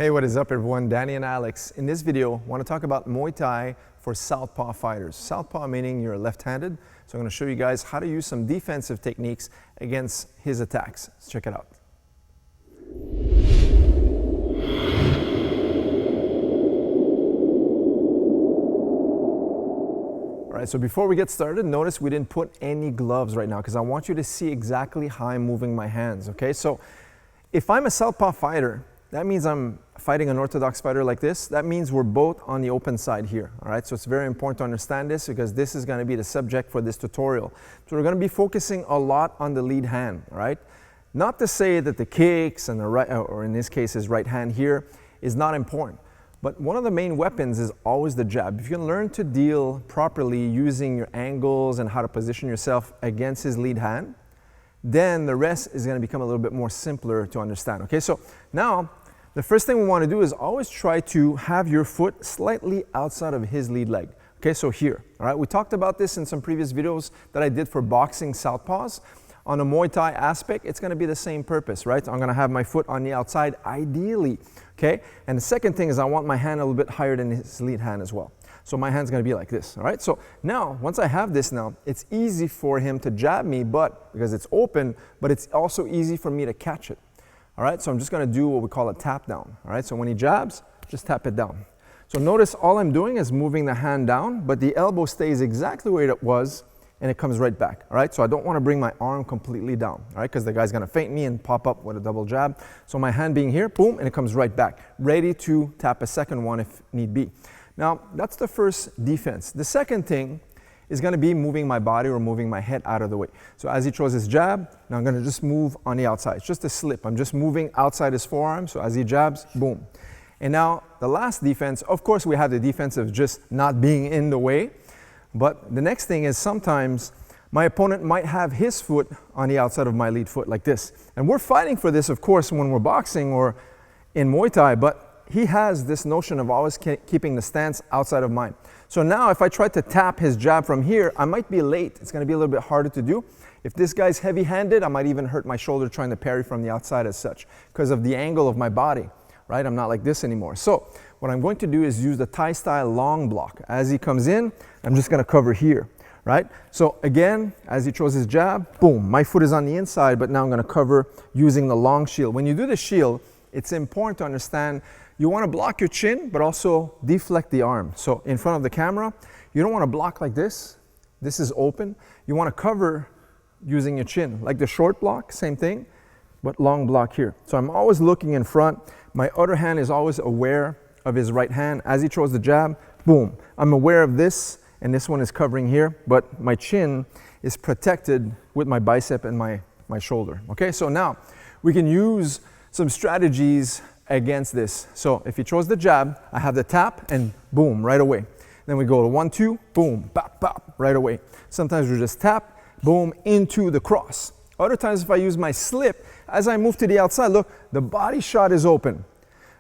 Hey, what is up everyone? Danny and Alex. In this video, I want to talk about Muay Thai for Southpaw fighters. Southpaw meaning you're left-handed. So I'm going to show you guys how to use some defensive techniques against his attacks. Let's check it out. All right, so before we get started, notice we didn't put any gloves right now because I want you to see exactly how I'm moving my hands, okay? So if I'm a Southpaw fighter, that means I'm fighting an orthodox fighter like this. That means we're both on the open side here, all right? So it's very important to understand this because this is gonna be the subject for this tutorial. So we're gonna be focusing a lot on the lead hand, all right? Not to say that the kicks and the right, or in this case his right hand here, is not important. But one of the main weapons is always the jab. If you can learn to deal properly using your angles and how to position yourself against his lead hand, then the rest is gonna become a little bit more simpler to understand, okay? So now, the first thing we want to do is always try to have your foot slightly outside of his lead leg. Okay, so here, all right? We talked about this in some previous videos that I did for boxing Southpaws. On a Muay Thai aspect, it's going to be the same purpose, right? I'm going to have my foot on the outside, ideally, okay? And the second thing is I want my hand a little bit higher than his lead hand as well. So my hand's going to be like this, all right? So now, once I have this now, it's easy for him to jab me, but because it's open, but it's also easy for me to catch it. All right, so I'm just gonna do what we call a tap down. All right, so when he jabs, just tap it down. So notice all I'm doing is moving the hand down, but the elbow stays exactly where it was and it comes right back. All right, so I don't wanna bring my arm completely down, all right, because the guy's gonna feint me and pop up with a double jab. So my hand being here, boom, and it comes right back, ready to tap a second one if need be. Now, that's the first defense. The second thing is going to be moving my body or moving my head out of the way. So as he throws his jab, now I'm going to just move on the outside. It's just a slip. I'm just moving outside his forearm. So as he jabs, boom. And now the last defense, of course we have the defense of just not being in the way. But the next thing is sometimes my opponent might have his foot on the outside of my lead foot like this. And we're fighting for this, of course, when we're boxing or in Muay Thai, but he has this notion of always keeping the stance outside of mine. So now if I try to tap his jab from here, I might be late. It's going to be a little bit harder to do. If this guy's heavy-handed, I might even hurt my shoulder trying to parry from the outside as such because of the angle of my body, right? I'm not like this anymore. So what I'm going to do is use the Thai-style long block. As he comes in, I'm just going to cover here, right? So again, as he throws his jab, boom, my foot is on the inside, but now I'm going to cover using the long shield. When you do the shield, it's important to understand you want to block your chin, but also deflect the arm. So in front of the camera, you don't want to block like this. This is open. You want to cover using your chin. Like the short block, same thing, but long block here. So I'm always looking in front. My other hand is always aware of his right hand. As he throws the jab, boom. I'm aware of this, and this one is covering here, but my chin is protected with my bicep and my shoulder. Okay, so now we can use some strategies against this. So if he throws the jab, I have the tap and boom, right away. Then we go to 1, 2, boom, bop, bop, right away. Sometimes we just tap, boom, into the cross. Other times if I use my slip, as I move to the outside, look, the body shot is open,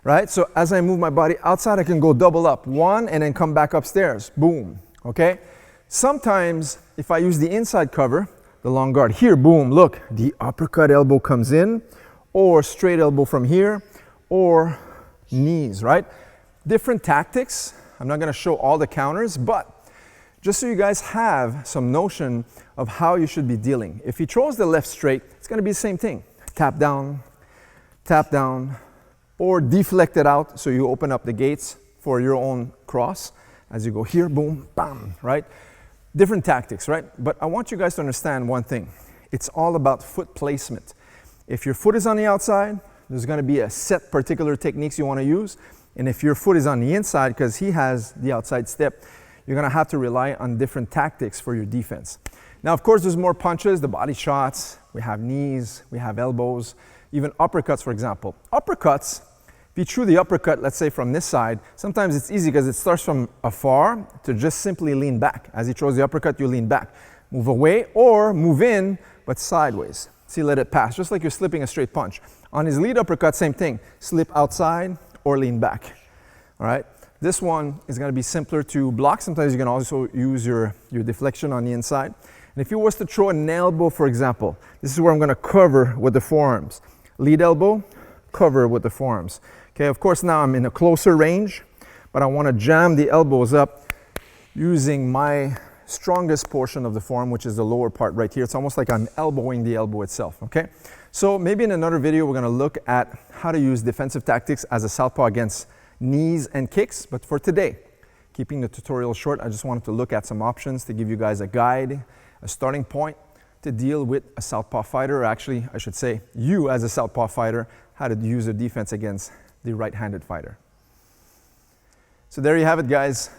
right? So as I move my body outside, I can go double up, one, and then come back upstairs, boom, okay? Sometimes if I use the inside cover, the long guard, here, boom, look, the uppercut elbow comes in, or straight elbow from here, or knees, right? Different tactics. I'm not gonna show all the counters, but just so you guys have some notion of how you should be dealing. If he throws the left straight, it's gonna be the same thing. Tap down, or deflect it out so you open up the gates for your own cross. As you go here, boom, bam, right? Different tactics, right? But I want you guys to understand one thing. It's all about foot placement. If your foot is on the outside, there's going to be a set particular techniques you want to use. And if your foot is on the inside, because he has the outside step, you're going to have to rely on different tactics for your defense. Now, of course, there's more punches, the body shots, we have knees, we have elbows, even uppercuts, for example. Uppercuts, if you threw the uppercut, let's say from this side, sometimes it's easy because it starts from afar to just simply lean back. As he throws the uppercut, you lean back. Move away or move in, but sideways. See, let it pass, just like you're slipping a straight punch. On his lead uppercut, same thing. Slip outside or lean back, all right? This one is gonna be simpler to block. Sometimes you can also use your deflection on the inside. And if he was to throw an elbow, for example, this is where I'm gonna cover with the forearms. Lead elbow, cover with the forearms. Okay, of course now I'm in a closer range, but I want to jam the elbows up using my strongest portion of the forearm, which is the lower part right here. It's almost like I'm elbowing the elbow itself, okay? So maybe in another video, we're gonna look at how to use defensive tactics as a southpaw against knees and kicks. But for today, keeping the tutorial short, I just wanted to look at some options to give you guys a guide, a starting point to deal with a southpaw fighter, or actually, I should say, you as a southpaw fighter, how to use a defense against the right-handed fighter. So there you have it, guys.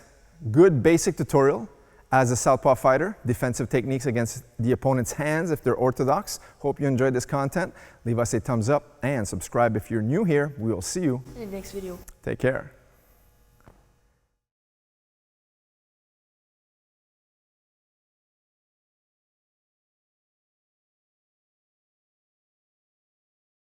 Good basic tutorial as a southpaw fighter, defensive techniques against the opponent's hands if they're orthodox. Hope you enjoyed this content. Leave us a thumbs up and subscribe if you're new here. We will see you in the next video. Take care.